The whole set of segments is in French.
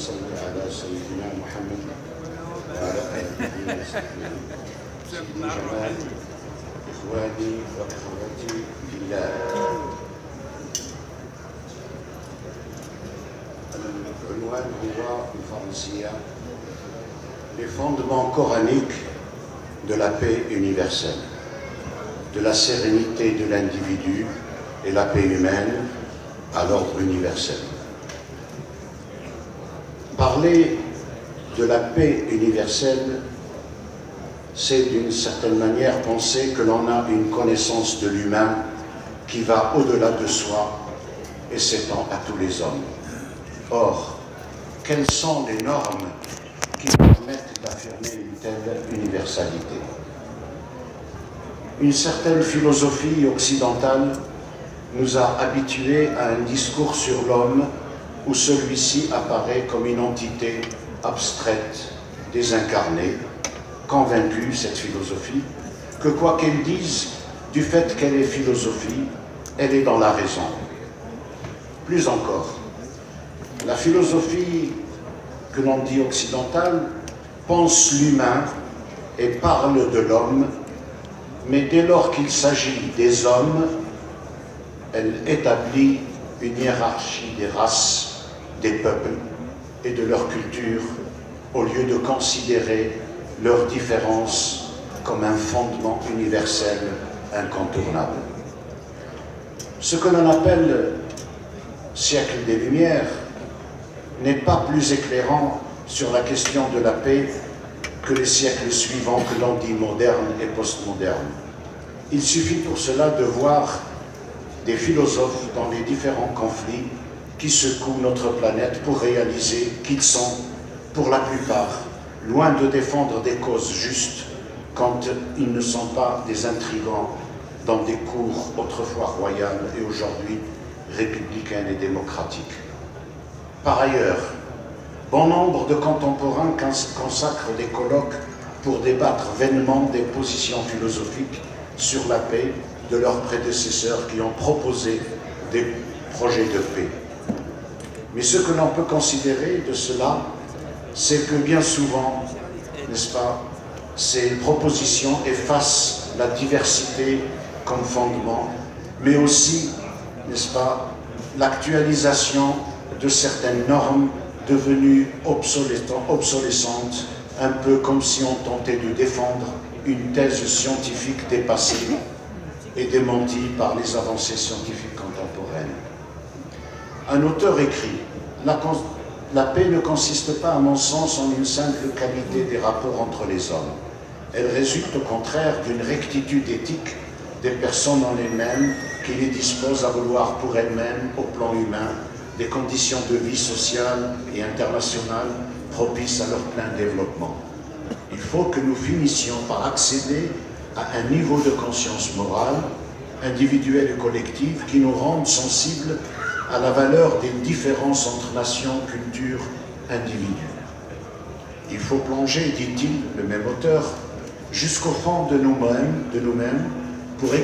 صل على سيدنا محمد وعلى آله وصحبه سيدي جمال إخواني وأخواتي في الله. العنوان هو بالفرنسية les fondements coraniques de la paix universelle, de la sérénité de l'individu et la paix humaine à l'ordre universel. Parler de la paix universelle, c'est d'une certaine manière penser que l'on a une connaissance de l'humain qui va au-delà de soi et s'étend à tous les hommes. Or, quelles sont les normes qui permettent d'affirmer une telle universalité? Une certaine philosophie occidentale nous a habitués à un discours sur l'homme où celui-ci apparaît comme une entité abstraite, désincarnée, convaincue, cette philosophie, que quoi qu'elle dise, du fait qu'elle est philosophie, elle est dans la raison. Plus encore, la philosophie que l'on dit occidentale pense l'humain et parle de l'homme, mais dès lors qu'il s'agit des hommes, elle établit une hiérarchie des races, des peuples et de leur culture, au lieu de considérer leurs différences comme un fondement universel incontournable. Ce que l'on appelle siècle des Lumières n'est pas plus éclairant sur la question de la paix que les siècles suivants que l'on dit modernes et postmodernes. Il suffit pour cela de voir des philosophes dans les différents conflits qui secouent notre planète pour réaliser qu'ils sont, pour la plupart, loin de défendre des causes justes quand ils ne sont pas des intrigants dans des cours autrefois royales et aujourd'hui républicaines et démocratiques. Par ailleurs, bon nombre de contemporains consacrent des colloques pour débattre vainement des positions philosophiques sur la paix de leurs prédécesseurs qui ont proposé des projets de paix. Mais ce que l'on peut considérer de cela, c'est que bien souvent, n'est-ce pas, ces propositions effacent la diversité comme fondement, mais aussi, n'est-ce pas, l'actualisation de certaines normes devenues obsolescentes, un peu comme si on tentait de défendre une thèse scientifique dépassée et démentie par les avancées scientifiques contemporaines. Un auteur écrit « La paix ne consiste pas, à mon sens, en une simple qualité des rapports entre les hommes. Elle résulte au contraire d'une rectitude éthique des personnes en elles-mêmes qui les disposent à vouloir pour elles-mêmes, au plan humain, des conditions de vie sociale et internationale propices à leur plein développement. Il faut que nous finissions par accéder à un niveau de conscience morale, individuelle et collective, qui nous rende sensibles à la valeur des différences entre nations, cultures, individus. Il faut plonger, dit-il, le même auteur, jusqu'au fond de nous-mêmes, pour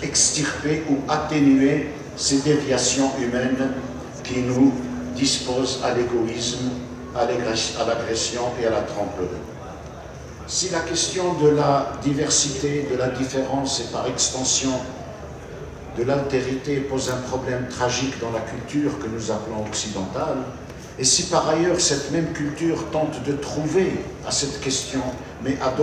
extirper ou atténuer ces déviations humaines qui nous disposent à l'égoïsme, à l'agression et à la tromperie. Si la question de la diversité, de la différence et par extension de l'altérité pose un problème tragique dans la culture que nous appelons occidentale, et si par ailleurs cette même culture tente de trouver à cette question, mais à